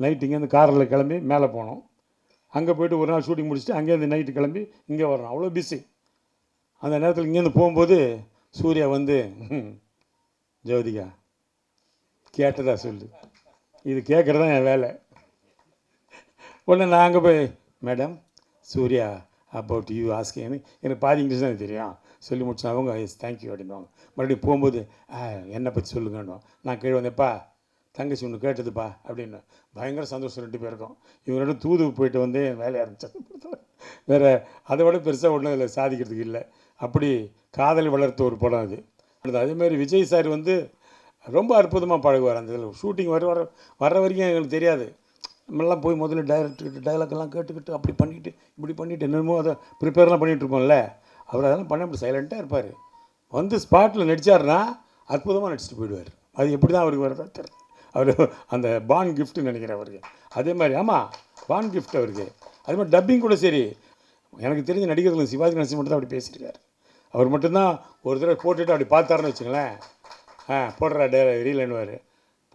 Night இங்கேருந்து காரில் கிளம்பி மேலே போனோம். அங்கே போய்ட்டு ஒரு நாள் ஷூட்டிங் முடிச்சுட்டு அங்கேருந்து நைட்டு கிளம்பி இங்கே வரணும். அவ்வளோ பிஸி. அந்த நேரத்தில் இங்கேருந்து போகும்போது சூர்யா வந்து ஜோதிகா கேட்டதா சொல்லு, இது கேட்குறது தான் என் வேலை. உடனே நான் அங்கே போய் madam Surya about you asking, எனக்கு பாதி இங்கிலீஷ் தான் தெரியும். சொல்லி முடிச்சு அவங்க எஸ் தேங்க்யூ அப்படின்வாங்க. மறுபடியும் போகும்போது என்னை பற்றி சொல்லுங்கன்னு நான் கீழே வந்தேப்பா தங்கச்சி ஒன்று கேட்டதுப்பா அப்படின்னு பயங்கர சந்தோஷம் 2 பேருக்கும். இவங்களோட தூது போயிட்டு வந்து என் வேலையை ஆரம்பித்தேன். வேறு அதை விட பெருசாக ஒன்றும் அதில் சாதிக்கிறதுக்கு இல்லை. அப்படி காதல் வளர்த்த ஒரு படம் அது. அதேமாதிரி விஜய் சார் வந்து ரொம்ப அற்புதமாக பழகுவார். அந்த இதில் ஷூட்டிங் வர்ற வரைக்கும் எங்களுக்கு தெரியாது. நம்மளாம் போய் முதல்ல டைலாக்கெல்லாம் கேட்டுக்கிட்டு அப்படி பண்ணிவிட்டு இப்படி பண்ணிவிட்டு என்னமோ அதை ப்ரிப்பேர்லாம் பண்ணிகிட்ருக்கோம்ல. அவர் அதெல்லாம் பண்ண அப்படி சைலண்ட்டாக இருப்பார். வந்து ஸ்பாட்டில் நடித்தார்னா அற்புதமாக நடிச்சுட்டு போயிடுவார். அது எப்படி தான் அவருக்கு வரதா தெரியல. அவர் அந்த பான் கிஃப்ட்டுன்னு நினைக்கிறேன் அவருக்கு. அதே மாதிரி ஆமாம் பான் கிஃப்ட் அவருக்கு. அதே மாதிரி டப்பிங் கூட சரி. எனக்கு தெரிஞ்ச நடிகர்கள் சிவாஜி கணேசன் மட்டும் தான் அப்படி பேசியிருக்காரு. அவர் மட்டும்தான் ஒரு தடவை போட்டுட்டு அப்படி பார்த்தாருன்னு வச்சுங்களேன், போடுறா ரீலன்னுவார்.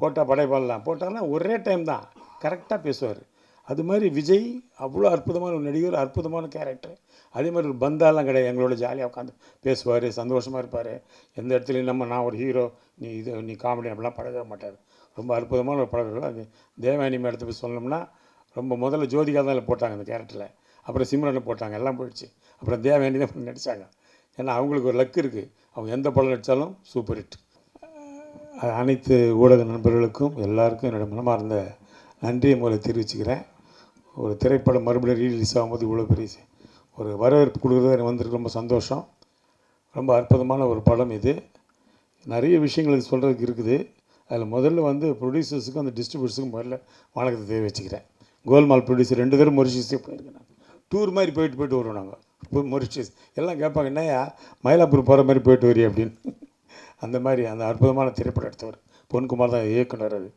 போட்டால் படைப்பாடலாம் போட்டார்னா ஒரே டைம் தான் கரெக்டாக பேசுவார். அது மாதிரி விஜய் அவ்வளோ அற்புதமான ஒரு நடிகர், அற்புதமான கேரக்டர். அதே மாதிரி ஒரு பந்தாலாம் கிடையாது. எங்களோட ஜாலியாக உட்காந்து பேசுவார், சந்தோஷமாக இருப்பார். எந்த இடத்துலையும் நான் ஒரு ஹீரோ நீ காமெடி அப்படிலாம் பழக மாட்டார். ரொம்ப அற்புதமான ஒரு பழக்கம். அது தேவயானி மேடத்தை போய் சொல்லணும்னா ரொம்ப முதல்ல ஜோதிகா தான் போட்டாங்க அந்த கேரக்டரில். அப்புறம் சிம்ரனை போட்டாங்க, எல்லாம் போயிடுச்சு. அப்புறம் தேவயானி தான் நடித்தாங்க. ஏன்னா அவங்களுக்கு ஒரு லக் இருக்குது. அவங்க எந்த படம் நடித்தாலும் சூப்பர் ஹிட். அனைத்து ஊடக நண்பர்களுக்கும் எல்லாருக்கும் என்னோடய மனமார்ந்த நன்றியை முதல்ல தெரிவிச்சுக்கிறேன். ஒரு திரைப்படம் மறுபடியும் ரீலீஸ் ஆகும்போது இவ்வளோ பெரிய ஒரு வரவேற்பு கொடுக்குறது எனக்கு வந்திருக்கு. ரொம்ப சந்தோஷம். ரொம்ப அற்புதமான ஒரு படம் இது. நிறைய விஷயங்கள் இது சொல்கிறதுக்கு இருக்குது. அதில் முதல்ல வந்து ப்ரொடியூசர்ஸுக்கும் அந்த டிஸ்ட்ரிபியூட்டர்ஸுக்கும் முதல்ல வணக்கத்தை தெரிவிச்சுக்கிறேன். கோல்மால் ப்ரொடியூசர் 2 தடவை மொரிஷியஸே போயிருக்கேன். நான் டூர் மாதிரி போயிட்டு வருவோம். நாங்கள் மொரிஷியஸ் எல்லாம் கேட்பாங்க, என்னையா மயிலாப்பூர் போகிற மாதிரி போயிட்டு வரி அப்படின்னு. அந்த மாதிரி அந்த அற்புதமான திரைப்படம் எடுத்தவர் பொன்குமார் தான் இயக்குனர். அது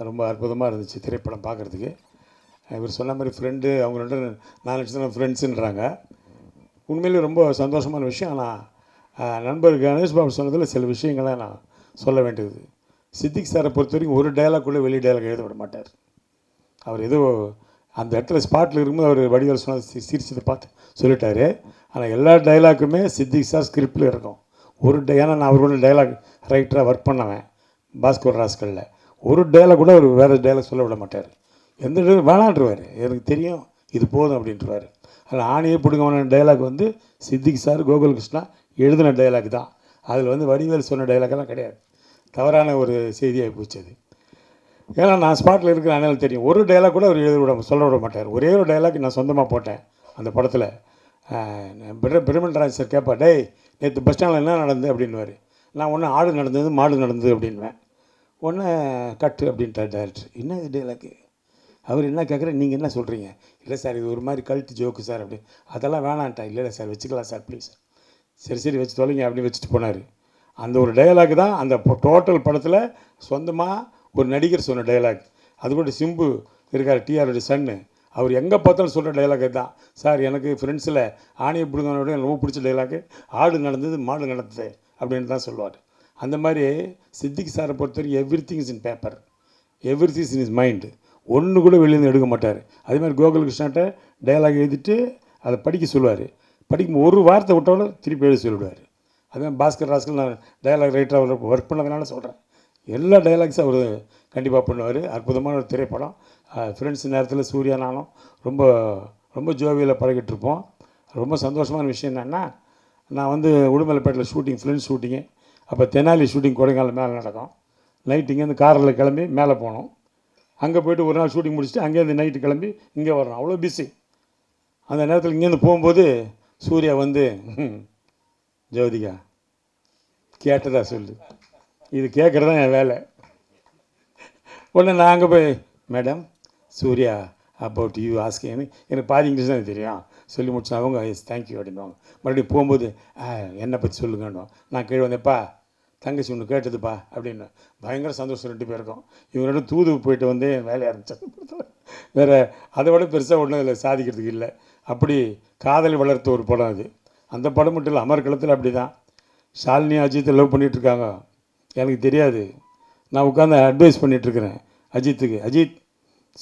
ரொம்ப அற்புதமாக இருந்துச்சு திரைப்படம் பார்க்குறதுக்கு. இவர் சொன்ன மாதிரி ஃப்ரெண்டு அவங்க 2 நான் நினச்சேன் ஃப்ரெண்ட்ஸுன்றாங்க. உண்மையிலே ரொம்ப சந்தோஷமான விஷயம். ஆனால் நண்பர் கணேஷ் பாபு சொன்னதில் சில விஷயங்களை நான் சொல்ல வேண்டியது. சித்திக் சாரை பொறுத்த வரைக்கும் ஒரு டைலாக் கூட வெளி டைலாக் எழுத விட மாட்டார். அவர் ஏதோ அந்த இடத்துல ஸ்பாட்டில் இருக்கும்போது அவர் வடிவேல் சொன்ன சிரிச்சதை பார்த்து சொல்லிட்டாரு. ஆனால் எல்லா டைலாக்குமே சித்திக் சார் ஸ்கிரிப்டில் இருக்கும். ஏன்னா நான் அவரோட டைலாக் ரைட்டராக ஒர்க் பண்ணவேன் பாஸ்கர் ராஸ்கலில். ஒரு டைலாக் கூட அவர் வேறு டைலாக் சொல்ல விட மாட்டார். எந்த டைலாக் வேணான்ட்டுருவார். எனக்கு தெரியும் இது போதும் அப்படின்ட்டுருவார். அதில் ஆணையே பிடுங்கமான டைலாக் வந்து சித்திக் சார் கோகுல்கிருஷ்ணா எழுதின டைலாக் தான். அதில் வந்து வடிவேல் சொன்ன டைலாக்கெல்லாம் கிடையாது. தவறான ஒரு செய்தியாக போச்சு அது. ஏன்னா நான் ஸ்பாட்டில் இருக்கிற அதனால தெரியும். ஒரு டைலாக் கூட அவர் சொல்ல விட மாட்டார். ஒரே ஒரு டைலாக் நான் சொந்தமாக போட்டேன் அந்த படத்தில். பிரமன்ராஜ் சார் கேட்பா, டேய் நேற்று பஸ் ஸ்டாண்டில் என்ன நடந்தது அப்படின்வார். நான் ஒன்று ஆடு நடந்தது மாடு நடந்தது அப்படின்வேன். ஒன்று கட்டு அப்படின்ட்டார் டைரக்டர். என்ன இது டைலாக்கு? அவர் என்ன கேட்குற, நீங்கள் என்ன சொல்கிறீங்க? இல்லை சார் இது ஒரு மாதிரி கல்ட்டு ஜோக்கு சார் அப்படி. அதெல்லாம் வேணான்ட்டா. இல்லை சார் வச்சுக்கலாம் சார் ப்ளீஸ். சரி வச்சு தொலைங்க அப்படின்னு வச்சுட்டு போனார். அந்த ஒரு டைலாக் தான் அந்த டோட்டல் படத்தில் சொந்தமாக ஒரு நடிகர் சொன்ன டைலாக். அது கூட சிம்பு இருக்கார், டிஆருடைய சன்னு, அவர் எங்கே பார்த்தாலும் சொல்கிற டைலாக் தான். சார் எனக்கு ஃப்ரெண்ட்ஸில் ஆணையை பிடுங்கனோட எனக்கு ரொம்ப பிடிச்ச டைலாக்கு ஆடு நடந்தது மாடு நடந்தது அப்படின்னு தான் சொல்லுவார். அந்த மாதிரி சித்திக் சாரை பொறுத்தவரைக்கும் every thing is in paper, every thing is in is mind. ஒன்று கூட வெளியிலேருந்து எடுக்க மாட்டார். அதே மாதிரி கோகுல்கிருஷ்ணாட்ட டைலாக் எழுதிட்டு அதை படிக்க சொல்லுவார். படிக்கும் ஒரு வார்த்தை விட்டோட திருப்பி எழுதி சொல்லிவிடுவார். அதுமாதிரி பாஸ்கர் ராஸ்கல் நான் டைலாக் ரைட்டராக ஒர்க் பண்ணதுனால சொல்கிறேன். எல்லா டைலாக்ஸும் அவர் கண்டிப்பாக பண்ணுவார். அற்புதமான ஒரு திரைப்படம். ஃப்ரெண்ட்ஸ் நேரத்தில் சூர்யா நானும் ரொம்ப ரொம்ப ஜோவியில் பழகிட்டுருப்போம். ரொம்ப சந்தோஷமான விஷயம் என்னென்னா, நான் வந்து உடுமலைப்பேட்டில் ஷூட்டிங் ஃப்ரெண்ட்ஸ் ஷூட்டிங்கு. அப்போ தெனாலி ஷூட்டிங் கொடைக்கானல் மேலே நடக்கும். நைட்டு இங்கேருந்து காரில் கிளம்பி மேலே போனோம். அங்கே போய்ட்டு ஒரு நாள் ஷூட்டிங் முடிச்சுட்டு அங்கேருந்து நைட்டு கிளம்பி இங்கே வரணும். அவ்வளோ பிஸி. அந்த நேரத்தில் இங்கேருந்து போகும்போது சூர்யா வந்து ஜோதிகா கேட்டதா சொல்லு, இது கேட்குறது தான் என் வேலை. உடனே நான் அங்கே போய் madam Surya about you asking, எனக்கு பாதி இங்கிலீஷ் தான் தெரியும். சொல்லி முடிச்சு அவங்க எஸ் தேங்க்யூ அப்படின்வாங்க. மறுபடியும் போகும்போது என்னை பற்றி சொல்லுங்கன்னு நான் கீழே வந்தேப்பா தங்கச்சி ஒன்று கேட்டதுப்பா அப்படின்னு பயங்கர சந்தோஷம் 2 பேருக்கும். இவங்களோட தூது போயிட்டு வந்து என் வேலையை ஆரம்பித்தேன். வேறு அதை விட பெருசாக ஒன்றும் அதில் சாதிக்கிறதுக்கு இல்லை. அப்படி காதல் வளர்த்த ஒரு படம் அது. அந்த படம் மட்டும் இல்லை, அமர்க்களத்தில் அப்படி தான் ஷாலினி அஜித்தை லவ் பண்ணிகிட்ருக்காங்க. எனக்கு தெரியாது. நான் உட்காந்து அட்வைஸ் பண்ணிகிட்ருக்கிறேன் அஜித்துக்கு. அஜித்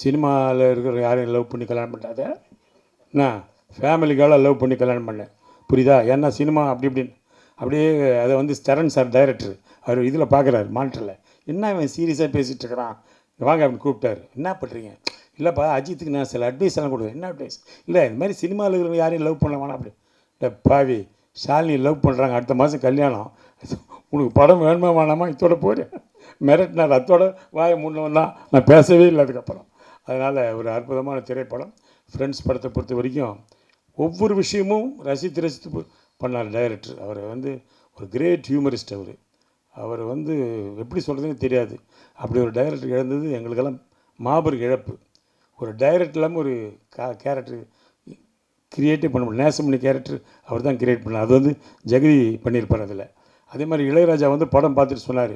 சினிமாவில் இருக்கிற யாரையும் லவ் பண்ணி கல்யாணம் பண்ணாத, என்ன ஃபேமிலிக்காக லவ் பண்ணி கல்யாணம் பண்ணேன், புரியுதா? ஏன்னா சினிமா அப்படி இப்படின்னு அப்படியே அதை வந்து சரண் சார் டைரக்டர் அவர் இதில் பார்க்குறாரு மானிட்டரில், என்ன இவன் சீரியஸாக பேசிகிட்டு இருக்கிறான், வாங்க அப்படின்னு கூப்பிட்டாரு. என்ன பண்ணுறீங்க? இல்லைப்பா அஜித்துக்கு நான் சில அட்வைஸ் எல்லாம் கொடுக்குறேன். என்ன அட்வைஸ்? இல்லை இந்த மாதிரி சினிமாவில் இருக்கிறவங்க யாரையும் லவ் பண்ண வேணாம் அப்படி. இல்லை பாவி, ஷாலினி லவ் பண்ணுறாங்க, அடுத்த மாதம் கல்யாணம், உனக்கு படம் வேணுமா வேணாமா இதோட போடு மிரட்டினார். அதோட வாயை முன்னவன் தான், நான் பேசவே இல்லை அதுக்கப்புறம். அதனால் ஒரு அற்புதமான திரைப்படம். ஃப்ரெண்ட்ஸ் படத்தை பொறுத்த வரைக்கும் ஒவ்வொரு விஷயமும் ரசித்து ரசித்து பண்ணார் டைரக்டர். அவர் வந்து ஒரு கிரேட் ஹியூமரிஸ்ட். அவர் வந்து எப்படி சொல்கிறதுன்னு தெரியாது. அப்படி ஒரு டைரக்டர் இழந்தது எங்களுக்கெல்லாம் மாபெரும் இழப்பு. ஒரு டைரக்டர் இல்லாமல் ஒரு கேரக்டர் கிரியேட்டே பண்ண முடியும். நேசமணி கேரக்டர் அவர் தான் கிரியேட் பண்ணார். அது வந்து ஜெகதி பண்ணியிருப்பார் அதில். அதே மாதிரி இளையராஜா வந்து படம் பார்த்துட்டு சொன்னார்,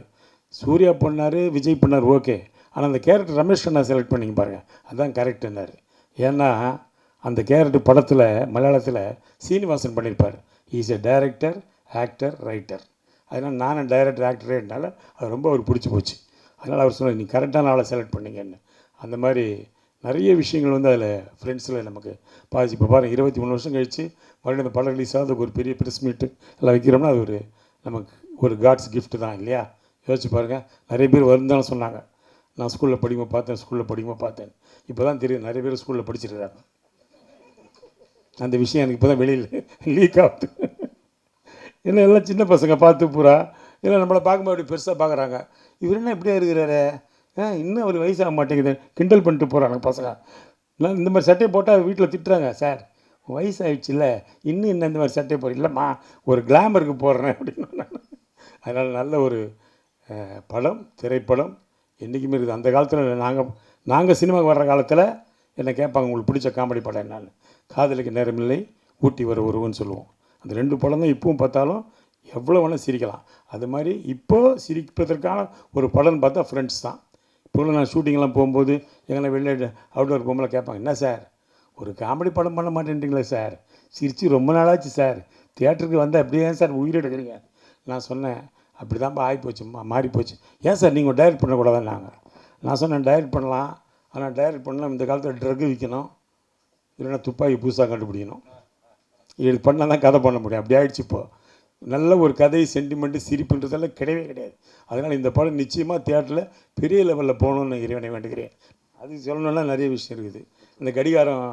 சூர்யா பண்ணார், விஜய் பண்ணார், ஓகே, ஆனால் அந்த கேரக்டர் ரமேஷ் கண்ணா செலக்ட் பண்ணிங்க பாருங்கள், அதுதான் கரெக்டுன்னாரு. ஏன்னா அந்த கேரக்டர் படத்தில் மலையாளத்தில் சீனிவாசன் பண்ணியிருப்பார். Is a director, actor, writer. அதனால் நானும் டைரக்டர் ஆக்டரேனால அது ரொம்ப அவர் பிடிச்சி போச்சு. அதனால் அவர் சொன்னார், நீ கரெக்டான ஆளை செலக்ட் பண்ணிங்கன்னு. அந்த மாதிரி நிறைய விஷயங்கள் வந்து அதில் ஃப்ரெண்ட்ஸில் நமக்கு பாதிச்சு. இப்போ பாருங்கள் 23 வருஷம் கழித்து மறுபடியும் அந்த படம் ரிலீஸ் ஆகுது, ஒரு பெரிய ப்ரெஸ் மீட்டு எல்லாம் வைக்கிறோம்னா அது ஒரு நமக்கு ஒரு காட்ஸ் கிஃப்ட் தான் இல்லையா? யோசிச்சு பாருங்கள். நிறைய பேர் வருந்தாலும் சொன்னாங்க, நான் ஸ்கூலில் படிக்கும்போது பார்த்தேன். இப்போ தான் தெரியும் நிறைய பேர் ஸ்கூலில் படிச்சிருக்காங்க. அந்த விஷயம் எனக்கு இப்போ தான் வெளியில் லீக் ஆகுது. ஏன்னா எல்லாம் சின்ன பசங்க பார்த்து பூரா இல்லை நம்மளை பார்க்கும்போது அப்படி பெருசாக பார்க்குறாங்க. இவர் என்ன இப்படியா இருக்கிறாரு, இன்னும் அவர் வயசாக மாட்டேங்குது, கிண்டல் பண்ணிட்டு போகிறாங்க பசங்க. நான் இந்த மாதிரி சட்டையை போட்டால் வீட்டில் திட்டுறாங்க, சார் வயசாகிடுச்சு இல்லை இன்னும் என்ன இந்த மாதிரி சட்டையை போடுற, இல்லைம்மா ஒரு கிளாமருக்கு போடுறேன் அப்படின்னு. அதனால் நல்ல ஒரு படம், திரைப்படம் என்றைக்குமே இருக்குது. அந்த காலத்தில் நாங்கள் சினிமாவுக்கு வர்ற காலத்தில் என்னை கேட்பாங்க, உங்களுக்கு பிடிச்ச காமெடி படம் என்னான்னு. காதலுக்கு நேரமில்லை, ஊட்டி வர உறவுன்னு சொல்லுவோம். அந்த 2 படம் தான் இப்பவும் பார்த்தாலும் எவ்வளோ வேணால் சிரிக்கலாம். அது மாதிரி இப்போது சிரிப்பதற்கான ஒரு படம்னு பார்த்தா ஃப்ரெண்ட்ஸ் தான். இப்போ நான் ஷூட்டிங்லாம் போகும்போது எங்கன்னா வெளில அவுட்டோர் போகும்போது கேட்பாங்க, என்ன சார் ஒரு காமெடி படம் பண்ண மாட்டேன்றீங்களே சார், சிரித்து ரொம்ப நாளாச்சு சார், தியேட்டருக்கு வந்தால் அப்படியே சார் உயிர் எடுக்கிறீங்க. நான் சொன்னேன், அப்படி தான்ப்பா ஆகிப்போச்சு, மாறி போச்சு. ஏன் சார் நீங்கள் டைரக்ட் பண்ணக்கூடாதான்? நான் சொன்னேன், டைரக்ட் பண்ணலாம், ஆனால் டைரக்ட் பண்ணலாம் இந்த காலத்தில் ட்ரக்கு விற்கணும், இல்லைன்னா துப்பாக்கி புதுசாக கண்டுபிடிக்கணும், இது பண்ணால் தான் கதை பண்ண முடியும். அப்படி ஆகிடுச்சு. இப்போது நல்ல ஒரு கதை, சென்டிமெண்ட்டு, சிரிப்புன்றதெல்லாம் கிடையவே கிடையாது. அதனால் இந்த படம் நிச்சயமாக தியேட்டரில் பெரிய லெவலில் போகணுன்னு இறைவனை வேண்டுகிறேன். அது சொல்லணுன்னா நிறைய விஷயம் இருக்குது. இந்த கடிகாரம்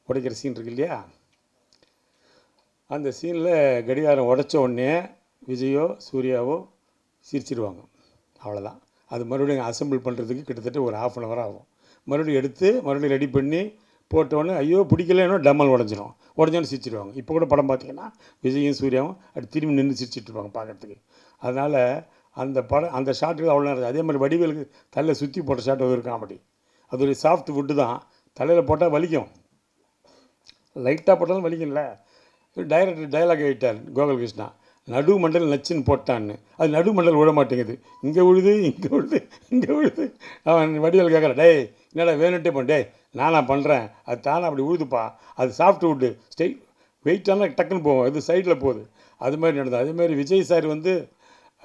உடைக்கிற சீன் இருக்கு இல்லையா, அந்த சீனில் கடிகாரம் உடைச்ச உடனே விஜயோ சூர்யாவோ சிரிச்சிடுவாங்க, அவ்வளோதான். அது மறுபடியும் அசம்பிள் பண்ணுறதுக்கு கிட்டத்தட்ட ஒரு 1/2 அன் ஹவர் ஆகும். மறுபடியும் எடுத்து மறுபடியும் ரெடி பண்ணி போட்டோன்னே ஐயோ பிடிக்கலன்னா டம்மல் உடஞ்சோன்னு சிரிச்சிடுவாங்க. இப்போ கூட படம் பார்த்திங்கன்னா விஜயும் சூர்யாவும் அப்படி திரும்பி நின்று சிரிச்சிட்ருப்பாங்க பார்க்குறதுக்கு. அதனால் அந்த படம் அந்த ஷாட்டுக்கு அவ்வளோ நேரம். அதே மாதிரி வடிவேலுக்கு தலையில் சுற்றி போட்ட ஷாட் ஒரு காமெடி. அது ஒரு சாஃப்ட் வுட்டு தான், தலையில் போட்டால் வலிக்கும், லைட்டாக போட்டாலும் வலிக்கும்ல. டைரக்டர் டைலாக் எழுதிட்டார் கோகுல் கிருஷ்ணா, நடு மண்டல் நச்சுன்னு போட்டான்னு. அது நடு மண்டல் விழ மாட்டேங்குது, இங்கே விழுது. அவன் வடிவேல் கேட்குறான், டேய் என்னடா வேணுன்ட்டே டே நானாக பண்ணுறேன், அது தானே அப்படி உழுதுப்பா, அது சாஃப்ட் வுட்டு, வெயிட்டான டக்குன்னு போவோம், இது சைடில் போகுது. அது மாதிரி நடந்தது. அதேமாதிரி விஜய் சார் வந்து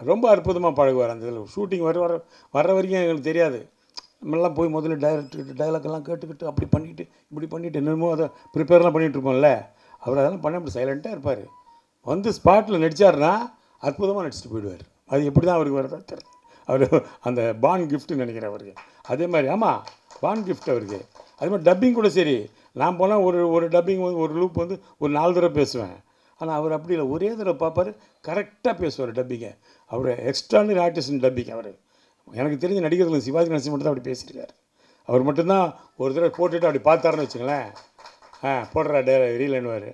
ரொம்ப அற்புதமாக பழகுவார். அந்த இதில் ஷூட்டிங் வர்ற வரைக்கும் எங்களுக்கு தெரியாது. நம்மளாம் போய் முதல்ல டைரக்டர்கிட்ட டைலாக்கெல்லாம் கேட்டுக்கிட்டு அப்படி பண்ணிவிட்டு இப்படி பண்ணிவிட்டு என்னமோ அதை ப்ரிப்பேர்லாம் பண்ணிகிட்ருப்போம்ல, அவர் அதெல்லாம் பண்ண அப்படி சைலண்ட்டாக இருப்பார். வந்து ஸ்பாட்டில் நடித்தார்னா அற்புதமாக நடிச்சுட்டு போயிடுவார். அது எப்படி தான் அவருக்கு வரதா தெரியல. அவர் அந்த பான் கிஃப்ட்டுன்னு நினைக்கிறேன் அவருக்கு. அதே மாதிரி ஆமாம், பான் கிஃப்ட் அவருக்கு. அதே மாதிரி டப்பிங் கூட சரி, நான் போனால் ஒரு டப்பிங் வந்து ஒரு லூப் வந்து ஒரு 4 தடவை பேசுவேன். ஆனால் அவர் அப்படி இல்லை, ஒரே தடவை பார்ப்பார், கரெக்டாக பேசுவார் டப்பிங்கை. அவர் எக்ஸ்ட்ரானரி ஆர்டிஸ்ட் டப்பிங். அவர் எனக்கு தெரிஞ்ச நடிகர்கள் சிவாஜி கணேசன் மட்டும் தான் அப்படி பேசியிருக்காரு. அவர் மட்டும்தான் ஒரு தடவை போட்டுட்டு அப்படி பார்த்தாருன்னு வச்சுங்களேன், போடுறா ரீலன்னுவார்,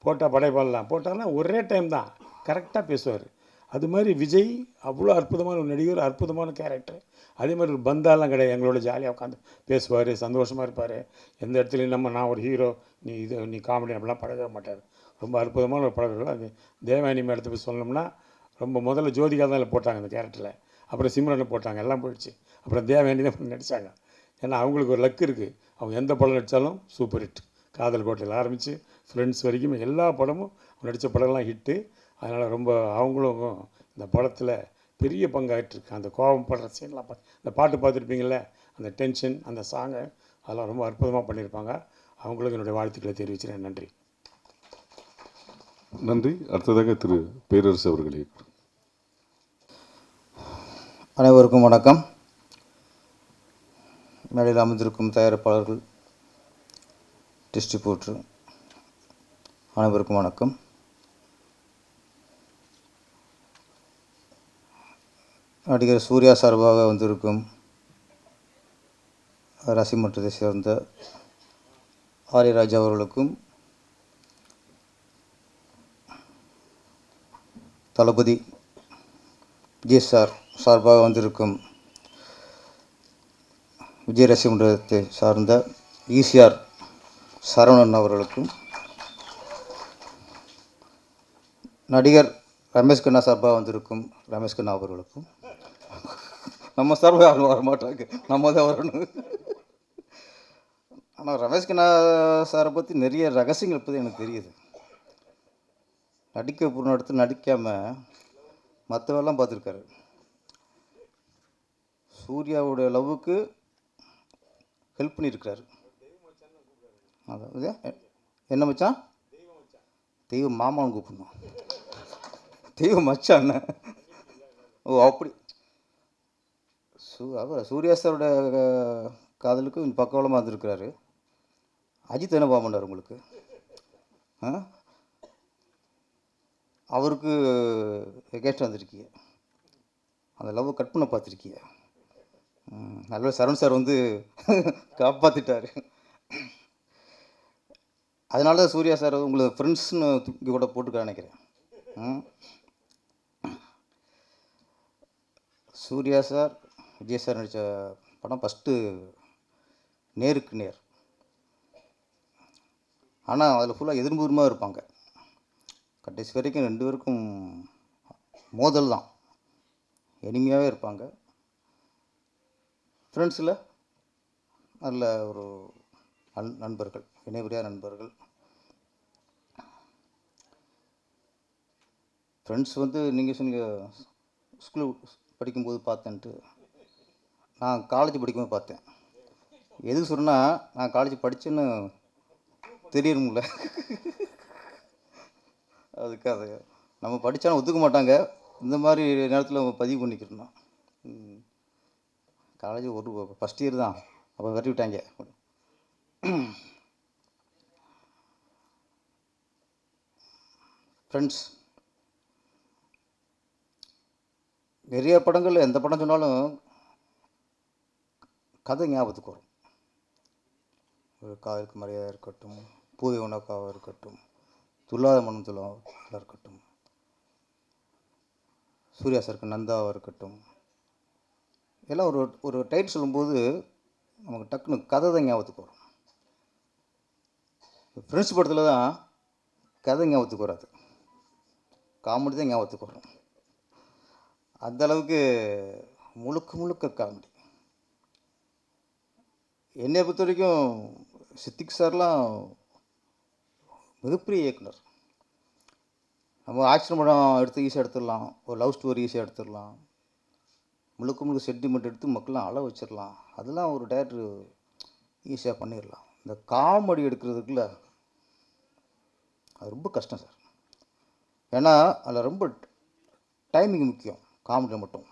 போட்டால் படைப்பாடலாம் போட்டார்னா ஒரே டைம் தான் கரெக்டாக பேசுவார். அது மாதிரி விஜய் அவ்வளோ அற்புதமான ஒரு நடிகர், அற்புதமான கேரக்டர். அதே மாதிரி ஒரு பந்தாலாம் கிடையாது, எங்களோட ஜாலியாக உட்காந்து பேசுவார், சந்தோஷமாக இருப்பார். எந்த இடத்துலையும் நான் ஒரு ஹீரோ, நீ காமெடி அப்படிலாம் பழக மாட்டார். ரொம்ப அற்புதமான ஒரு பழக்கம். அது தேவயானி மேடத்தை போய் சொல்லணும்னா, ரொம்ப முதல்ல ஜோதிகா தான் இல்லை போட்டாங்க அந்த கேரக்டரில், அப்புறம் சிம்ரனை போட்டாங்க, எல்லாம் போயிடுச்சு. அப்புறம் தேவயானி தான் நடித்தாங்க. ஏன்னா அவங்களுக்கு ஒரு லக் இருக்குது, அவங்க எந்த படம் நடித்தாலும் சூப்பர் ஹிட். காதல் கோட்டையில் ஆரம்பித்து ஃப்ரெண்ட்ஸ் வரைக்கும் எல்லா படமும் நடித்த படம்லாம் ஹிட்டு. அதனால் ரொம்ப அவங்களும் இந்த படத்தில் பெரிய பங்காயிட்டிருக்கு. அந்த கோபம் படுற சீன்லாம் இந்த பாட்டு பார்த்துருப்பீங்கள, அந்த டென்ஷன், அந்த சாங்கை அதெல்லாம் ரொம்ப அற்புதமாக பண்ணியிருப்பாங்க. அவங்களுக்கு என்னுடைய வாழ்த்துக்களை தெரிவிக்கிறேன். நன்றி. நன்றி. அடுத்ததாக திரு பேரரசு அவர்களே. அனைவருக்கும் வணக்கம். மேடையில் அமர்ந்திருக்கும் தயாரிப்பாளர்கள், டிஸ்ட்ரிபியூட்டர் அனைவருக்கும் வணக்கம். நடிகர் சூர்யா சார்பாக வந்திருக்கும் ரசிமன்றத்தை சேர்ந்த ஆரியராஜா அவர்களுக்கும், தளபதி விஜய் சார்பாக வந்திருக்கும் விஜய் ரசிமன்றத்தை சார்ந்த ஈசிஆர் சரவணன் அவர்களுக்கும், நடிகர் ரமேஷ் கண்ணா சார்பாக வந்திருக்கும் ரமேஷ் கண்ணா அவர்களுக்கும், நம்ம சார்பாக யாரும் வர மாட்டாங்க, நம்ம தான் வரணும். ஆனால் ரமேஷ் கண்ணா சாரை பற்றி நிறைய ரகசியங்கள் பற்றி எனக்கு தெரியுது. நடிக்க போன இடத்துல நடிக்காமல் மற்றவெல்லாம் பார்த்துருக்காரு. சூர்யாவுடைய லவ்வுக்கு ஹெல்ப் பண்ணியிருக்கிறாரு. அதாவது என்ன மச்சான், தெய்வ மாமான்னு கூப்பிடணும், தெய்வ மச்சான். ஓ அப்படி. சூர்யா சாரோட காதலுக்கு கொஞ்சம் பக்கவலமாக இருந்திருக்கிறாரு. அஜித் என்ன பார்க்க மாட்டார் உங்களுக்கு? அவருக்கு எகேஸ்ட் வந்திருக்கீங்க, அந்த லவ்வை கட் பண்ண பார்த்துருக்கீங்க. நல்ல சரவண் சார் வந்து காப்பாற்றிட்டார். அதனால தான் சூர்யா சார் உங்களை ஃப்ரெண்ட்ஸ்னு தூக்கி கூட போட்டுக்க நினைக்கிறேன். சூர்யா சார் விஜய் சார் நடித்த படம் ஃபஸ்ட்டு நேருக்கு நேர். ஆனால் அதில் ஃபுல்லாக எதிர்புறமாக இருப்பாங்க. கடைசி வரைக்கும் ரெண்டு பேருக்கும் மோதல் தான், எளிமையாகவே இருப்பாங்க. ஃப்ரெண்ட்ஸில் நல்ல ஒரு நண்பர்கள், இணைபிரியா நண்பர்கள். ஃப்ரெண்ட்ஸ் வந்து நீங்கள் சொன்னீங்க ஸ்கூல் படிக்கும்போது பார்த்தேன்ட்டு. நான் காலேஜ் படிக்கும்போது பார்த்தேன். எதுக்கு சொன்னால், நான் காலேஜ் படித்தேன்னு தெரியணும்ல. அதுக்காக நம்ம படித்தாலும் ஒத்துக்க மாட்டாங்க, இந்த மாதிரி நேரத்தில் பதிவு பண்ணிக்கிறோம். காலேஜ் ஒரு ஃபஸ்ட் இயர் தான், அப்போ விரட்டி விட்டாங்க. ஃப்ரெண்ட்ஸ் நிறைய படங்கள், எந்த படம் சொன்னாலும் கதை ஞாபகத்துக்கு வரும். ஒரு காதலுக்கு மரியாதை இருக்கட்டும், பூவை உனக்காக இருக்கட்டும், துல்லாத மனம் துல்லாக இருக்கட்டும், சூர்யா சாருக்கு நந்தாவாக இருக்கட்டும், எல்லாம் ஒரு ஒரு டைட்டில் சொல்லும்போது நமக்கு டக்குன்னு கதை தான் ஞாபகத்துக்கு வரும். ஃப்ரெண்ட்ஸ் படத்தில் தான் கதை ஞாபகத்துக்கு வராது, காமெடி தான் ஞாபகத்துக்கு வரும். அந்தளவுக்கு முழுக்க முழுக்க காமெடி. என்னை பொறுத்த வரைக்கும் சித்திக் சார்லாம் மிகப்பெரிய இயக்குனர். நம்ம ஆக்ஷன் படம் எடுத்து ஈஸியாக எடுத்துடலாம், ஒரு லவ் ஸ்டோரி ஈஸியாக எடுத்துடலாம், முழுக்க முழுக்க சென்டிமெண்ட் எடுத்து மக்கள்லாம் அழ வச்சிடலாம். அதெல்லாம் ஒரு டேரக்டர் ஈஸியாக பண்ணிடலாம். இந்த காமெடி எடுக்கிறதுக்குள்ள அது ரொம்ப கஷ்டம் சார். ஏன்னா அதில் ரொம்ப டைமிங் முக்கியம். காமெடியில் மட்டும்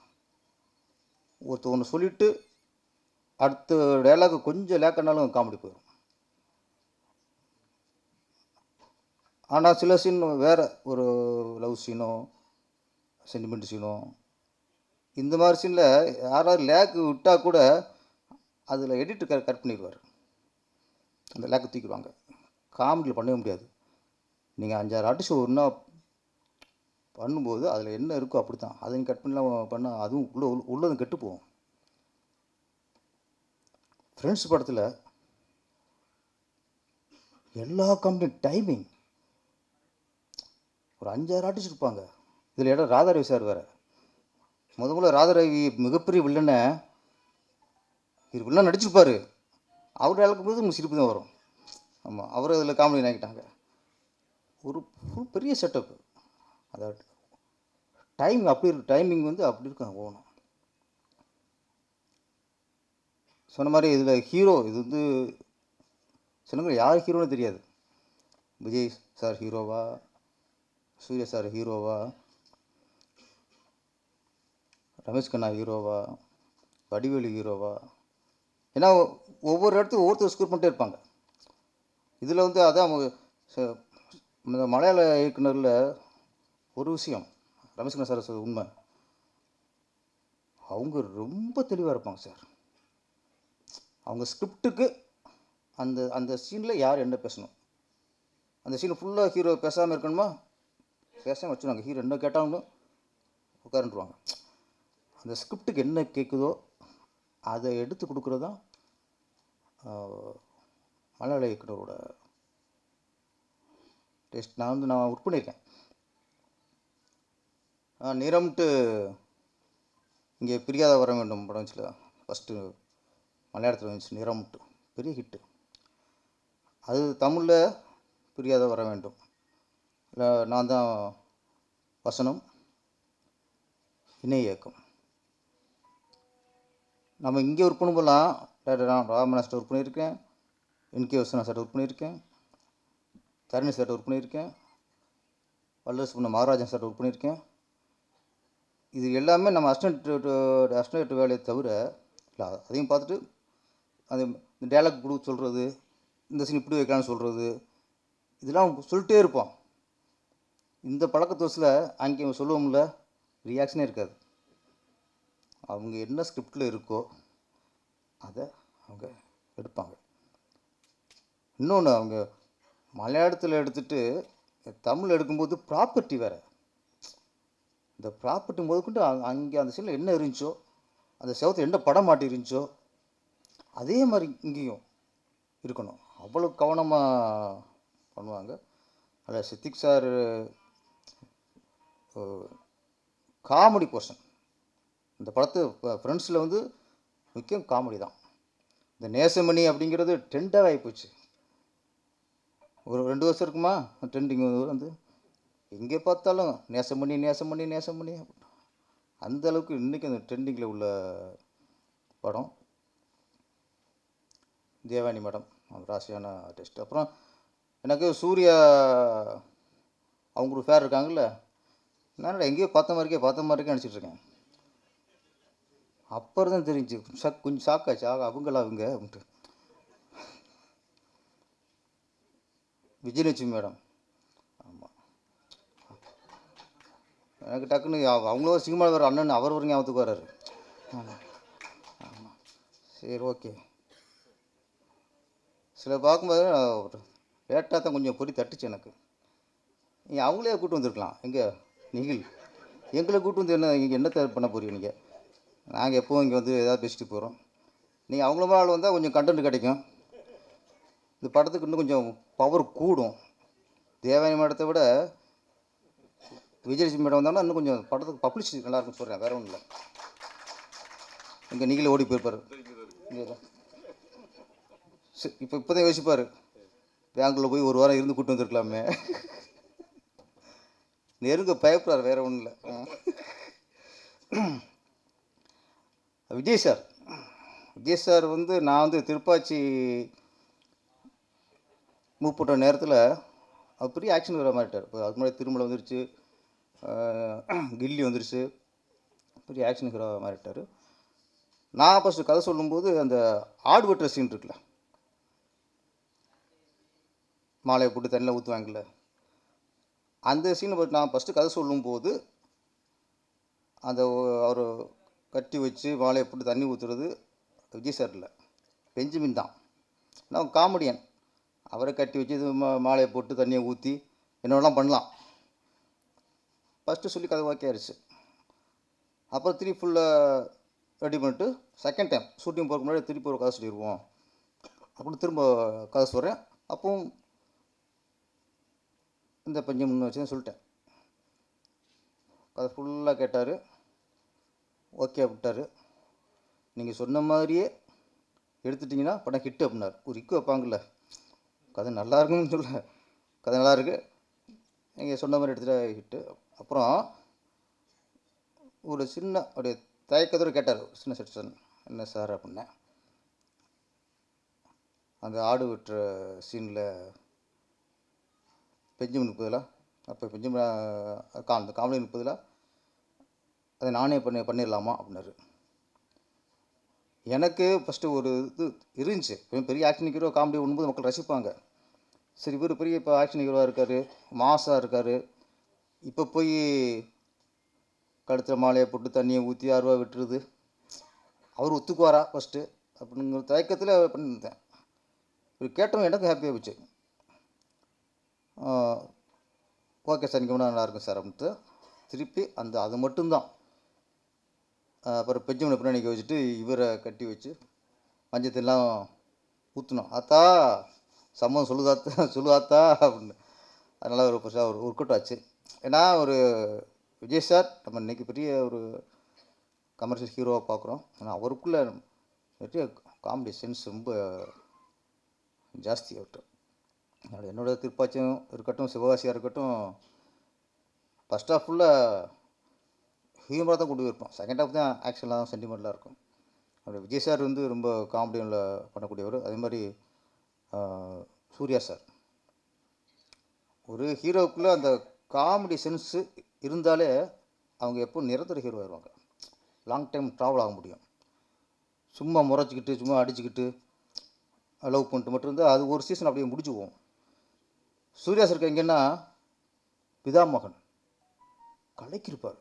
ஒருத்தர் ஒன்று சொல்லிவிட்டு அடுத்த டைலாக் கொஞ்சம் லேக்கனாலும் காமெடி போயிடும். ஆனால் சில சீன் வேறு, ஒரு லவ் சீனோ சென்டிமெண்ட் சீனோ, இந்த மாதிரி சீனில் யாராவது லேக்கு விட்டால் கூட அதில் எடிட்டு கட் பண்ணிடுவார், அந்த லேக்கு தூக்கிடுவாங்க. காமெடியில் பண்ணவே முடியாது. நீங்கள் 5-6 ஆர்டிஸ்ட் ஒன்றா பண்ணும்போது அதில் என்ன இருக்கோ அப்படி தான், அதையும் கட் பண்ணலாம் பண்ணால் அதுவும் உள்ளதும் கெட்டு போகும். ஃப்ரெண்ட்ஸ் படத்தில் எல்லா காமெடியும் டைமிங், ஒரு 5-6 ஆர்டிஸ்ட் இருப்பாங்க. இதில் இடம் ராதாரவி சார் வேறு. முதல்ல ராதாரவி மிகப்பெரிய வில்லனை வில்லன் நடிச்சிருப்பார். அவர் அளவுக்கு போது உங்களுக்கு சிரிப்பு தான் வரும். ஆமாம், அவர் அதில் காமெடி ஆகிட்டாங்க. ஒரு பெரிய செட்டப். அதாவது டைமிங் அப்படி இருக்கு, டைமிங் வந்து அப்படி இருக்காங்க ஓணும். சொன்ன மாதிரி இதில் ஹீரோ இது வந்து சிலங்க யார் ஹீரோன்னு தெரியாது. விஜய் சார் ஹீரோவா, சூர்யா சார் ஹீரோவா, ரமேஷ் கண்ணா ஹீரோவா, வடிவேலு ஹீரோவா, ஏன்னா ஒவ்வொரு இடத்துக்கும் ஒவ்வொருத்தர் ஸ்கோர் பண்ணிட்டே இருப்பாங்க. இதில் வந்து அதான் இந்த மலையாள இயக்குனரில் ஒரு விஷயம் ரமேஷ் கண்ணா சார் உண்மை, அவங்க ரொம்ப தெளிவாக இருப்பாங்க சார். அவங்க ஸ்கிரிப்டுக்கு அந்த அந்த சீனில் யார் என்ன பேசணும், அந்த சீன் ஃபுல்லாக ஹீரோ பேசாமல் இருக்கணுமா, பேசாமல் வச்சுருவாங்க. ஹீரோ என்ன கேட்டாலும் உட்காந்துருவாங்க. அந்த ஸ்கிரிப்டுக்கு என்ன கேட்குதோ அதை எடுத்து கொடுக்குறது தான் மலையாள இயக்குனரோட டேஸ்ட். நான் ஒர்க் பண்ணியிருக்கேன். நிறம்ட்டு இங்கே பிரியாத வர வேண்டும் படம் வந்துச்சுல, ஃபஸ்ட்டு மலையாளத்தில் வந்துச்சு நிறம்ட்டு, பெரிய ஹிட்டு. அது தமிழில் பிரியாத வர வேண்டும், இல்லை நான் தான் வசனம், இணை இயக்கம். நம்ம இங்கே ஒர்க் பண்ணும்போதெல்லாம் நான் ராமநாஸ்டர் ஒர்க் பண்ணியிருக்கேன், என்கே வசனா சார் ஒர்க் பண்ணியிருக்கேன், தரணி சார் ஒர்க் பண்ணியிருக்கேன், வல்லரசு பண்ண மகாராஜன் சார் ஒர்க் பண்ணியிருக்கேன். இது எல்லாமே நம்ம அஸ்டன்ட் வேலையை தவிர இல்லை, அதையும் பார்த்துட்டு அது இந்த டைலாக் கொடுக்க சொல்கிறது, இந்த சீன் இப்படி வைக்கலான்னு சொல்கிறது, இதெல்லாம் சொல்லிட்டே இருப்போம். இந்த பழக்கத்தோசில் அங்கே சொல்லுவோம்ல, ரியாக்ஷனே இருக்காது. அவங்க என்ன ஸ்கிரிப்டில் இருக்கோ அதை அவங்க எடுப்பாங்க. இன்னொன்று, அவங்க மலையாளத்தில் எடுத்துகிட்டு தமிழ் எடுக்கும்போது ப்ராப்பர்ட்டி வேறு. இந்த ப்ராப்பர்ட்டி முதற்கொண்டு அங்கே அந்த சீனில் என்ன இருந்துச்சோ, அந்த செவத்தில் என்ன படம் மாட்டி இருந்துச்சோ அதே மாதிரி இங்கேயும் இருக்கணும். அவ்வளோ கவனமாக பண்ணுவாங்க. அதில் சித்திக் சார் காமெடி போர்ஷன் இந்த படத்து ஃப்ரெண்ட்ஸில் வந்து முக்கியம் காமெடி தான். இந்த நேசமணி அப்படிங்கிறது ட்ரெண்டாக ஆகிப்போச்சு. ஒரு 2 வருஷம் இருக்குமா ட்ரெண்டிங் வந்து எங்கே பார்த்தாலும் நேசமணி நேசமணி நேசமணி, அந்த அளவுக்கு இன்றைக்கி அந்த ட்ரெண்டிங்கில் உள்ள படம். தேவானி மேடம் ராசியான ஆர்டிஸ்ட். அப்புறம் எனக்கு சூர்யா அவங்க ஒரு ஃபேர் இருக்காங்கல்ல, நான் எங்கேயோ பார்த்த மாதிரிக்கே நினச்சிட்ருக்கேன். அப்புறம் தான் தெரிஞ்சு கொஞ்சம் ஷாக்காச்சு, அவங்களா அவங்க அப்படின்ட்டு. விஜயலட்சுமி மேடம், ஆமாம், எனக்கு டக்குன்னு அவங்களும் சினிமாவில் வர அண்ணன் அவர் ஒரு ஞாபகத்துக்கு வர்றாரு. ஆமாம் ஆமாம், சரி ஓகே. சில பார்க்கும்போது லேட்டாக தான் கொஞ்சம் பொறி தட்டுச்சு எனக்கு. நீங்கள் அவங்களே கூப்பிட்டு வந்திருக்கலாம். நீங்கள் எங்களை கூப்பிட்டு வந்து நீங்கள் என்னத்தை பண்ண போகிறீங்க? நீங்கள் நாங்கள் எப்போவும் இங்கே வந்து எதாவது பேசிட்டு போகிறோம். நீங்கள் அவங்கள மாதிரி ஆள் வந்தால் கொஞ்சம் கண்டென்ட் கிடைக்கும், இந்த படத்துக்கு இன்னும் கொஞ்சம் பவர் கூடும். தேவானி மேடத்தை விட விஜயலட்சுமி மேடம் வந்தாங்கன்னா இன்னும் கொஞ்சம் படத்துக்கு பப்ளிசிட்டி நல்லாயிருக்குன்னு சொல்கிறேன், வேறு ஒன்றும் இல்லை. இங்கே நீங்களே ஓடி போயிருப்பார். இப்போ தான் யோசிப்பார், பேங்க்கில் போய் ஒரு வாரம் இருந்து கூப்பிட்டு வந்திருக்கலாமே. நெருங்க பயப்படுறார், வேறு ஒன்றும் இல்லை. விஜய் சார் வந்து நான் வந்து திருப்பாச்சி மூப்பட்ட நேரத்தில் அவர் பெரிய ஆக்ஷன் வர மாட்டார். இப்போ அதுக்கு முன்னாடி திருமலை வந்துருச்சு, கில்லி வந்துருச்சு, பெரிய ஆக்ஷன் ஹீரோ மாறிட்டார். நான் ஃபஸ்ட்டு கதை சொல்லும்போது அந்த ஆடு வெட்டுற சீன் இருக்குல்ல, மாலையை போட்டு தண்ணியில் ஊற்றுவாங்கல்ல, அந்த சீனை பற்றி நான் ஃபஸ்ட்டு கதை சொல்லும்போது அந்த அவர் கட்டி வச்சு மாலையை போட்டு தண்ணி ஊற்றுறது விஜய் சார் இல்லை, பெஞ்சமின் தான். நான் காமெடியன், அவரை கட்டி வச்சு இது மாலையை போட்டு தண்ணியை ஊற்றி என்னென்னலாம் பண்ணலாம். ஃபஸ்ட்டு சொல்லி கதை ஓகே ஆயிடுச்சு. அப்புறம் திருப்பி ஃபுல்லாக ரெடி பண்ணிட்டு செகண்ட் டைம் ஷூட்டிங் போகிறதுக்கு முன்னாடி திருப்பி ஒரு கதை சொல்லிடுவோம் அப்படின்னு திரும்ப கதை சொல்கிறேன். அப்பவும் இந்த பஞ்சம் முன்ன வச்சுன்னு சொல்லிட்டேன். கதை ஃபுல்லாக கேட்டார், ஓகே விட்டார். நீங்கள் சொன்ன மாதிரியே எடுத்துட்டிங்கன்னா படம் ஹிட்டு அப்படின்னார். ஒரு இக்கு வைப்பாங்கள்ல, கதை நல்லா இருக்குன்னு சொல்ல, கதை நல்லா இருக்குது, நீங்கள் சொன்ன மாதிரி எடுத்துகிட்டு ஹிட்டு. அப்புறம் ஒரு சின்ன அப்படியே தயக்கத்தோடு கேட்டார், சின்ன செக்ஷன், என்ன சார் அப்படின்னேன். அந்த ஆடு வெட்டுற சீனில் பெஞ்சமினுக்கு பதிலாக அப்போ பெஞ்சமின் அந்த காமெடினுக்கு பதிலாக அதை நானே பண்ணிடலாமா அப்படின்னாரு. எனக்கு ஃபஸ்ட்டு ஒரு இது இருந்துச்சு, பெரிய ஆக்ஷன் ஹீரோ காமெடி ஒன்றும்போது மக்கள் ரசிப்பாங்க. சரி இவர் பெரிய இப்போ ஆக்ஷன் ஹீரோவாக இருக்கார், மாஸாக இருக்கார், இப்போ போய் கழுத்தில் மாலையை போட்டு தண்ணியை ஊற்றி 6 ரூபா விட்டுருது, அவர் ஒத்துக்குவாரா ஃபஸ்ட்டு அப்படிங்கிற தயக்கத்தில் பண்ணியிருந்தேன். இவர் கேட்டவங்க எனக்கும் ஹாப்பியாக போச்சு. ஓகே சார் இங்கே நல்லா இருக்கும் சார் அப்படின்ட்டு திருப்பி அது மட்டும்தான். அப்புறம் பெஞ்சமினை பின்னாடி நிற்க வச்சுட்டு இவரை கட்டி வச்சு மஞ்சத்தெல்லாம் ஊற்றணும். ஆத்தா சம்மதம் சொல்லுதாத்தா அப்படின்னு. அதனால் ஒரு பெருசாக ஒரு ஒர்க் அவுட் ஆச்சு. ஏன்னா ஒரு விஜய் சார் நம்ம இன்றைக்கி பெரிய ஒரு கமர்ஷியல் ஹீரோவாக பார்க்குறோம். ஆனால் அவருக்குள்ளே நிறைய காமெடி சென்ஸ் ரொம்ப ஜாஸ்தி அவர்கிட்ட. அதனால் என்னோடய திருப்பாச்சியும் இருக்கட்டும், சிவகாசியாக இருக்கட்டும், ஃபஸ்ட் ஹாஃப் ஃபுல்லாக ஹியூமராக தான் கொண்டு போயிருப்போம். செகண்ட் ஹாஃப் தான் ஆக்ஷன்லாம் தான் சென்டிமெண்ட்லாம் இருக்கும். அவர் விஜய் சார் வந்து ரொம்ப காமெடியில் பண்ணக்கூடியவர். அதே மாதிரி சூர்யா சார் ஒரு ஹீரோவுக்குள்ளே அந்த காமெடி சென்ஸு இருந்தாலே அவங்க எப்போ நிரந்தர ஹீரோ ஆயிடுவாங்க, லாங் டைம் ட்ராவல் ஆக முடியும். சும்மா முறைச்சிக்கிட்டு சும்மா அடிச்சுக்கிட்டு லவ் பண்ணிட்டு மட்டும் இருந்தால் அது ஒரு சீசன் அப்படியே முடிச்சு போகும். சூர்யா சார் எங்கன்னா பிதாமகன் கலைக்கிருப்பார்.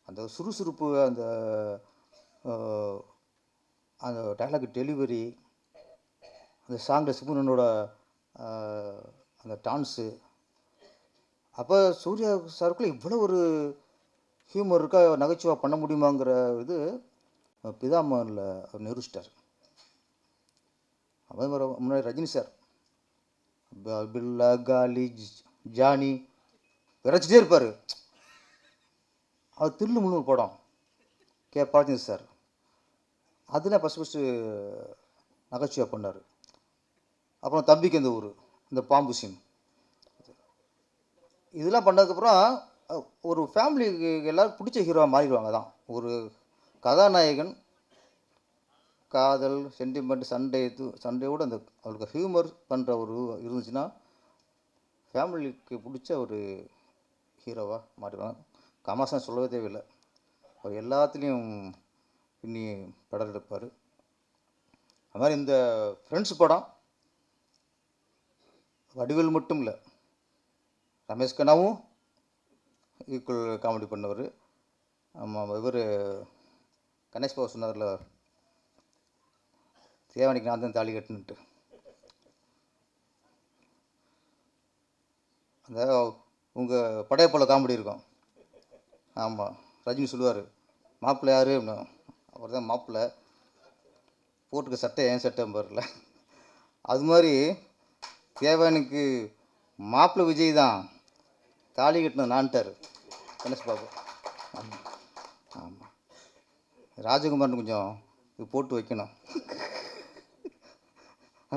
அந்த சுறுசுறுப்பு, அந்த அந்த டைலாக் டெலிவரி, அந்த சாங்கில் சிமுனனோட அந்த டான்ஸு, அப்போ சூர்யா சாருக்குள்ளே இவ்வளோ ஒரு ஹியூமர் இருக்கா, நகைச்சுவாக பண்ண முடியுமாங்கிற இது பிதாமகனில் அவர் நிரூபிச்சிட்டார். அதே மாதிரி முன்னாடி ரஜினி சார் பில்லா காலி ஜானி விரைச்சிட்டே இருப்பார். அது தில்லு முன்னு ஒரு படம் பாரதி சார், அதில் ஃபஸ்ட்டு நகைச்சுவை பண்ணார். அப்புறம் தம்பிக்கு இந்த ஊர், இந்த பாம்பு சீன், இதெல்லாம் பண்ணதுக்கப்புறம் ஒரு ஃபேமிலிக்கு எல்லோரும் பிடிச்ச ஹீரோவாக மாறிடுவாங்க. தான் ஒரு கதாநாயகன் காதல் சென்டிமெண்ட் சண்டையோடு அந்த அவருக்கு ஹியூமர் பண்ணுற ஒரு இருந்துச்சுன்னா ஃபேமிலிக்கு பிடிச்ச ஒரு ஹீரோவாக மாறிடுவாங்க. கமல்ஹாசன் சொல்லவே தேவையில்லை, அவர் எல்லாத்துலேயும் பின்னி படம் எடுப்பார். அது மாதிரி இந்த ஃப்ரெண்ட்ஸ் படம் வடிவேல் மட்டும் இல்லை, ரமேஷ் கண்ணாவும் ஈக்குவல் காமெடி பண்ணவர். ஆமாம், இவர் கணேஷ் பாபு சொன்னார்ல, தேவானிக்கு நான் தான் தாலி கட்டுன்ட்டு, அந்த உங்கள் படையப்போல காமெடி இருக்கும். ஆமாம், ரஜினி சொல்லுவார் மாப்பிள்ளை யார் அப்படின்னு, அவர் தான் மாப்பிள்ளை, போட்டுக்க சட்டை ஏன் சட்டை பாருல. அது மாதிரி தேவானுக்கு மாப்பிள்ளை விஜய் தான் தாலி கட்டின நான்ட்டார் கணேஷ் பாபு. ஆமாம், ராஜகுமார்னு கொஞ்சம் இது போட்டு வைக்கணும்,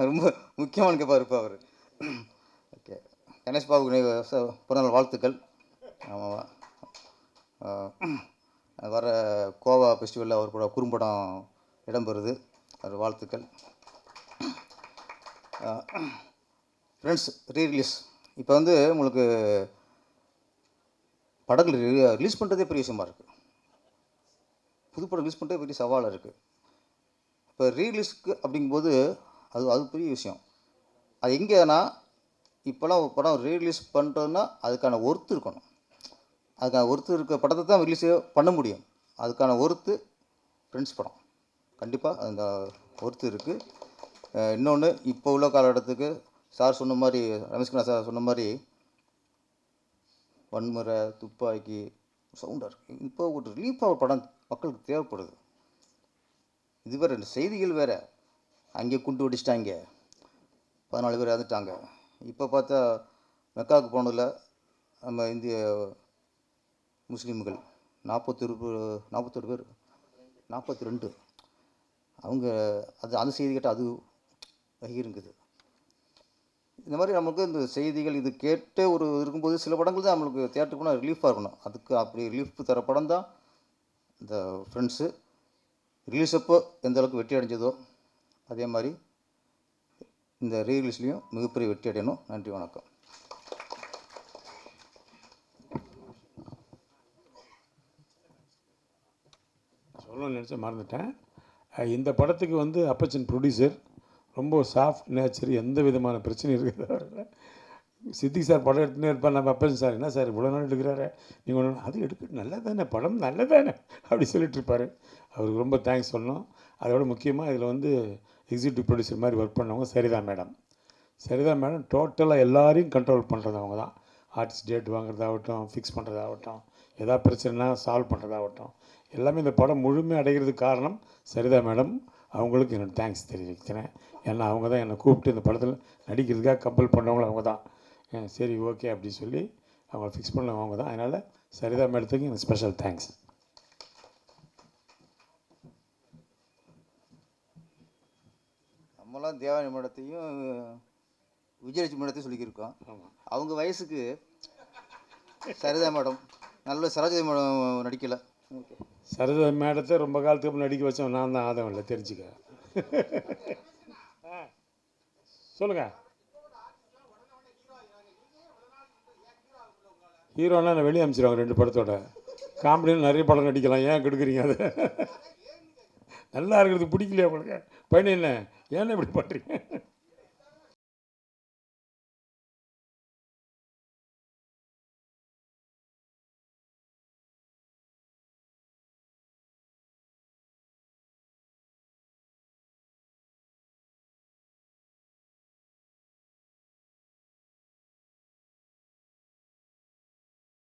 ரொம்ப முக்கியமான கேட்பார் இருப்பார் அவர். ஓகே, கணேஷ் பாபுக்கு பிறந்தநாள் வாழ்த்துக்கள். ஆமாம், வர கோவா ஃபெஸ்டிவலில் அவர் கூட குறும்படம் இடம்பெறுது, அது வாழ்த்துக்கள். ஃப்ரெண்ட்ஸ் ரீரிலீஸ் இப்போ வந்து உங்களுக்கு படங்கள் ரிலீஸ் பண்ணுறதே பெரிய விஷயமா இருக்குது. புதுப்படம் ரிலீஸ் பண்ணுறதே பெரிய சவாலாக இருக்குது. இப்போ ரீரிலீஸ்க்கு அப்படிங்கும்போது அது பெரிய விஷயம். அது எங்கேனா இப்போலாம் ஒரு படம் ரீரிலீஸ் பண்ணுறதுன்னா அதுக்கான ஒர்த்து இருக்கணும். அதுக்கான ஒர்த்து இருக்க படத்தை தான் ரிலீஸ் பண்ண முடியும். அதுக்கான ஒர்த்து ஃப்ரெண்ட்ஸ் படம் கண்டிப்பாக அந்த ஒர்த்து இருக்குது. இன்னொன்று இப்போ உள்ள காலகட்டத்துக்கு சார் சொன்ன மாதிரி, ரமேஷ்குமார் சார் சொன்ன மாதிரி வன்முறை துப்பாக்கி சவுண்டாக இருக்குது. இப்போ ஒரு ரிலீஃபாக ஒரு படம் மக்களுக்கு தேவைப்படுது. இது வேறு ரெண்டு செய்திகள் வேறு, அங்கே குண்டு வெடிச்சிட்டாங்க, 14 பேர் இறந்துட்டாங்க. இப்போ பார்த்தா மெக்காவுக்கு போனதில் நம்ம இந்திய முஸ்லீம்கள் 41 பேர் 42 அவங்க அந்த செய்தி கேட்டால் அது வகிருங்குது. இந்த மாதிரி நமக்கு இந்த செய்திகள் இது கேட்டு ஒரு இருக்கும்போது சில படங்கள் தான் நம்மளுக்கு தேட்டருக்கு போனால் ரிலீஃபாக இருக்கணும். அதுக்கு அப்படி ரிலீஃப் தர படம் தான் இந்த ஃப்ரெண்ட்ஸு. ரிலீஸ் அப்போ எந்த அளவுக்கு வெற்றி அடைஞ்சதோ அதே மாதிரி இந்த ரீரிலீஸ்லேயும் மிகப்பெரிய வெற்றி அடையணும். நன்றி, வணக்கம். சொல்லணும்னு நினச்சேன், மறந்துட்டேன். இந்த படத்துக்கு வந்து அப்பச்சன் ப்ரொடியூசர் ரொம்ப சாஃப்ட் நேச்சர், எந்த விதமான பிரச்சனையும் இருக்கிறது. சித்திக் சார் படம் எடுத்துனே இருப்பார், நம்ம அப்பச்சன் சார் என்ன சார் இவ்வளோ நாள் எடுக்கிறாரு, நீங்கள் ஒன்று அது எடுக்க நல்லதானே, படம் நல்லதானே அப்படி சொல்லிட்டு இருப்பார். அவருக்கு ரொம்ப தேங்க்ஸ் சொல்லணும். அதோட முக்கியமாக இதில் வந்து எக்ஸிக்யூட்டிவ் ப்ரொடியூசர் மாதிரி ஒர்க் பண்ணவங்க சரிதா மேடம். சரிதா மேடம் டோட்டலாக எல்லாரையும் கண்ட்ரோல் பண்ணுறது அவங்க தான். ஆர்டிஸ்ட் டேட் வாங்குறதாகட்டும், ஃபிக்ஸ் பண்ணுறதாகட்டும், எதாவது பிரச்சனைனா சால்வ் பண்ணுறதாகட்டும், எல்லாமே இந்த படம் முழுமை அடைகிறதுக்கு காரணம் சரிதா மேடம். அவங்களுக்கு என்னோட தேங்க்ஸ் தெரிவிக்கிறேன். ஏன்னா அவங்க தான் என்னை கூப்பிட்டு இந்த படத்தில் நடிக்கிறதுக்காக கம்பல் பண்ணவங்களும் அவங்க தான். சரி ஓகே அப்படி சொல்லி அவங்கள ஃபிக்ஸ் பண்ணவங்க அவங்க தான். அதனால் சரிதா மேடத்துக்கு எனக்கு ஸ்பெஷல் தேங்க்ஸ். நம்மளாம் தேவானி மேடத்தையும் விஜயலட்சுமி மேடத்தையும் சொல்லிக்கிருக்கோம். அவங்க வயசுக்கு சரிதா மேடம், நல்ல சரோஜதி மேடம் நடிக்கலை. சரிதா மேடத்தை ரொம்ப காலத்துக்கு அப்புறம் நடிக்க வச்சோம் நான் தான், ஆதம் இல்லை தெரிஞ்சுக்க. சொல்லுங்கள். ஹீரோனா நான் வெளியே அனுப்பிச்சிடுவாங்க 2 படத்தோட. காமெடியில் நிறைய படம் நடிக்கலாம், ஏன் கெடுக்குறீங்க அதை? நல்லா இருக்கிறது பிடிக்கலையா உங்களுக்கு? பையன் என்ன ஏன்னா இப்படி பண்ணுறீங்க?